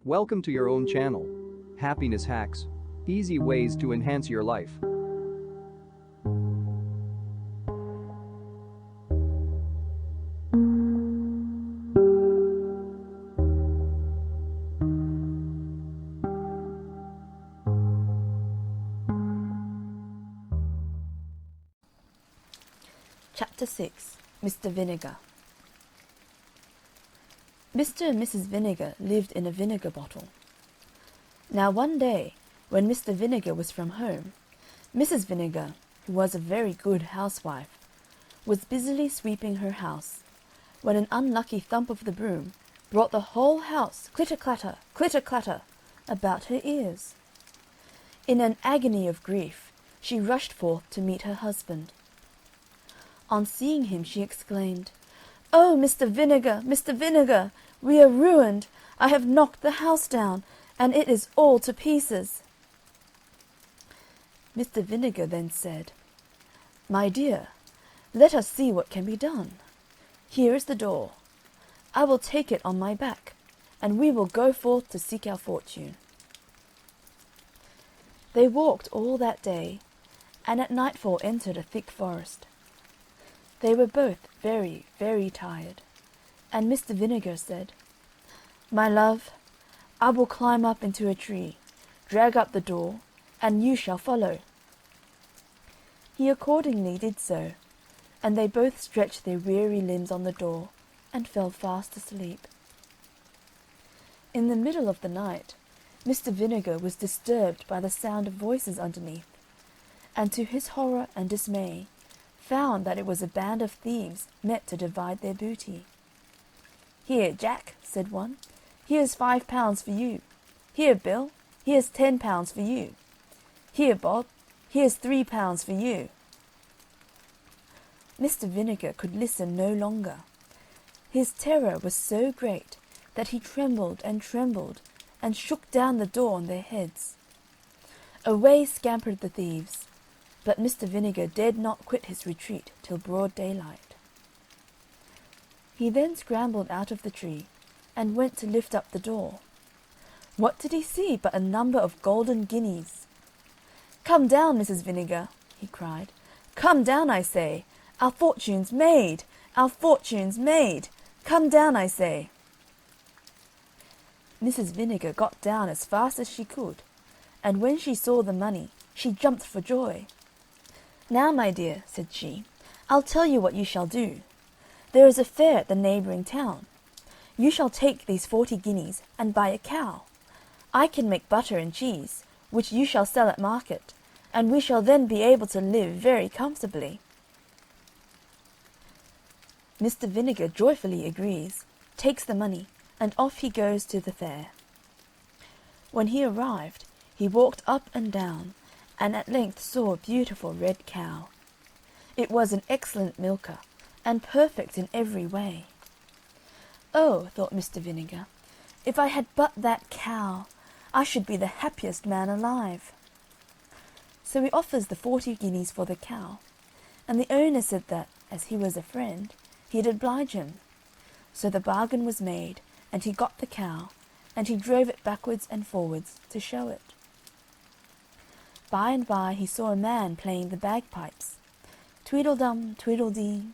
Welcome to your own channel. Happiness Hacks. Easy ways to enhance your life. Chapter 6. Mr. Vinegar. Mr. and Mrs. Vinegar lived in a vinegar bottle. Now one day, when Mr. Vinegar was from home, Mrs. Vinegar, who was a very good housewife, was busily sweeping her house, when an unlucky thump of the broom brought the whole house clitter-clatter, about her ears. In an agony of grief, she rushed forth to meet her husband. On seeing him, she exclaimed, "Oh, Mr. Vinegar, Mr. Vinegar, we are ruined! I have knocked the house down, and it is all to pieces." Mr. Vinegar then said, "My dear, let us see what can be done. Here is the door. I will take it on my back, and we will go forth to seek our fortune." They walked all that day, and at nightfall entered a thick forest. They were both very, very tired, and Mr. Vinegar said, "My love, I will climb up into a tree, drag up the door, and you shall follow." He accordingly did so, and they both stretched their weary limbs on the door, and fell fast asleep. In the middle of the night, Mr. Vinegar was disturbed by the sound of voices underneath, and to his horror and dismay, found that it was a band of thieves met to divide their booty. "Here, Jack," said one, "here's £5 for you. Here, Bill, here's £10 for you. Here, Bob, here's £3 for you." Mr. Vinegar could listen no longer. His terror was so great that he trembled and shook down the door on their heads. Away scampered the thieves, but Mr. Vinegar dared not quit his retreat till broad daylight. He then scrambled out of the tree, and went to lift up the door. What did he see but a number of golden guineas? "Come down, Mrs. Vinegar," he cried. "Come down, I say! Our fortune's made! Our fortune's made! Come down, I say!" Mrs. Vinegar got down as fast as she could, and when she saw the money, she jumped for joy. "Now, my dear," said she, "I'll tell you what you shall do. There is a fair at the neighbouring town. You shall take these 40 guineas and buy a cow. I can make butter and cheese, which you shall sell at market, and we shall then be able to live very comfortably." Mr. Vinegar joyfully agrees, takes the money, and off he goes to the fair. When he arrived, he walked up and down, and at length saw a beautiful red cow. It was an excellent milker, and perfect in every way. "Oh," thought Mr. Vinegar, "if I had but that cow, I should be the happiest man alive." So he offers the 40 guineas for the cow, and the owner said that, as he was a friend, he'd oblige him. So the bargain was made, and he got the cow, and he drove it backwards and forwards to show it. By and by he saw a man playing the bagpipes. Tweedledum, tweedledee.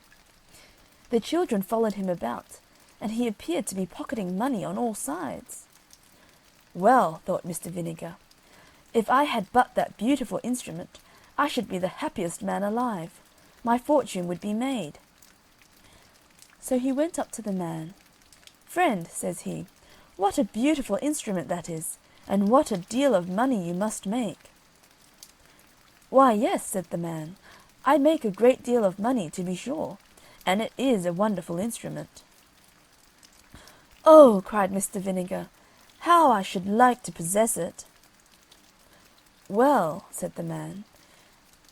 The children followed him about, and he appeared to be pocketing money on all sides. "Well," thought Mr. Vinegar, "if I had but that beautiful instrument, I should be the happiest man alive. My fortune would be made." So he went up to the man. "Friend," says he, "what a beautiful instrument that is, and what a deal of money you must make." "Why, yes," said the man, "I make a great deal of money, to be sure, and it is a wonderful instrument." "Oh," cried Mr. Vinegar, "how I should like to possess it!" "Well," said the man,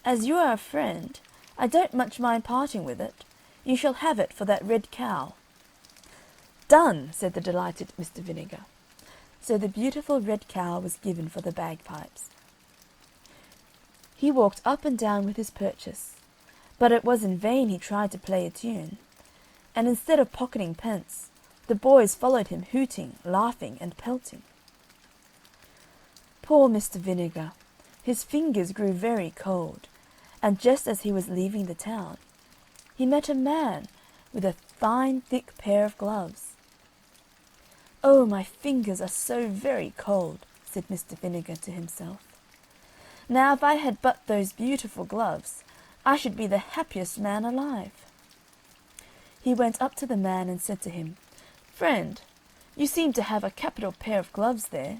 "as you are a friend, I don't much mind parting with it. You shall have it for that red cow." "Done!" said the delighted Mr. Vinegar. So the beautiful red cow was given for the bagpipes. He walked up and down with his purchase, but it was in vain he tried to play a tune, and instead of pocketing pence, the boys followed him hooting, laughing, and pelting. Poor Mr. Vinegar! His fingers grew very cold, and just as he was leaving the town, he met a man with a fine thick pair of gloves. "Oh, my fingers are so very cold," said Mr. Vinegar to himself. "Now if I had but those beautiful gloves, I should be the happiest man alive." He went up to the man and said to him, "Friend, you seem to have a capital pair of gloves there."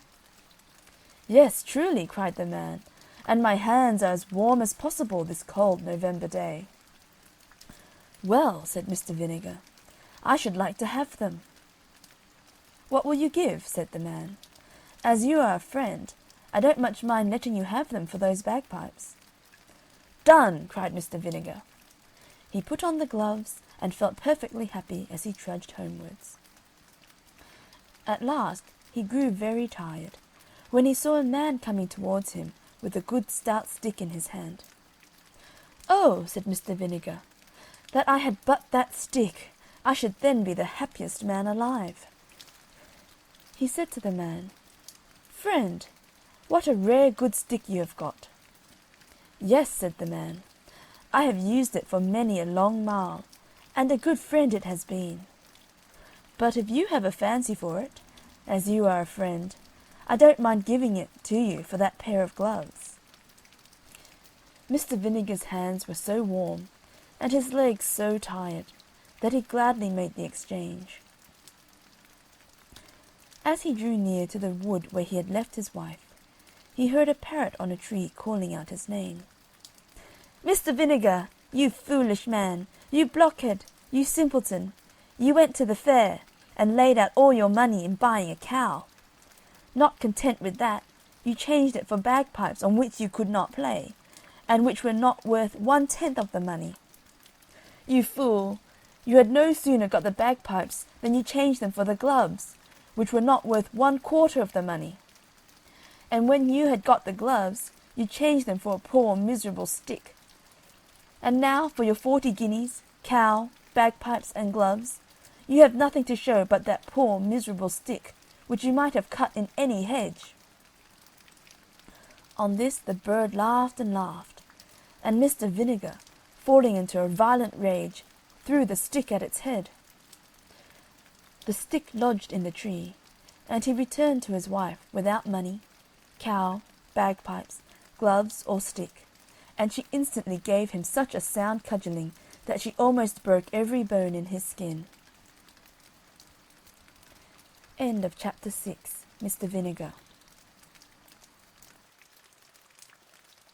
"Yes, truly," cried the man, "and my hands are as warm as possible this cold November day." "Well," said Mr. Vinegar, "I should like to have them." "What will you give?" said the man. "As you are a friend, I don't much mind letting you have them for those bagpipes." "Done!" cried Mr. Vinegar. He put on the gloves and felt perfectly happy as he trudged homewards. At last he grew very tired, when he saw a man coming towards him with a good stout stick in his hand. "Oh," said Mr. Vinegar, "that I had but that stick! I should then be the happiest man alive." He said to the man, "Friend, what a rare good stick you have got." "Yes," said the man, "I have used it for many a long mile, and a good friend it has been. But if you have a fancy for it, as you are a friend, I don't mind giving it to you for that pair of gloves." Mr. Vinegar's hands were so warm, and his legs so tired, that he gladly made the exchange. As he drew near to the wood where he had left his wife, he heard a parrot on a tree calling out his name. "Mr. Vinegar, you foolish man, you blockhead, you simpleton, you went to the fair, and laid out all your money in buying a cow. Not content with that, you changed it for bagpipes on which you could not play, and which were not worth 1/10 of the money. You fool, you had no sooner got the bagpipes than you changed them for the gloves, which were not worth 1/4 of the money. And when you had got the gloves, you changed them for a poor miserable stick. And now for your 40 guineas, cow, bagpipes, and gloves, you have nothing to show but that poor miserable stick, which you might have cut in any hedge." On this the bird laughed and laughed, and Mr. Vinegar, falling into a violent rage, threw the stick at its head. The stick lodged in the tree, and he returned to his wife without money, cow, bagpipes, gloves, or stick, and she instantly gave him such a sound cudgelling that she almost broke every bone in his skin. End of chapter 6. Mr. Vinegar.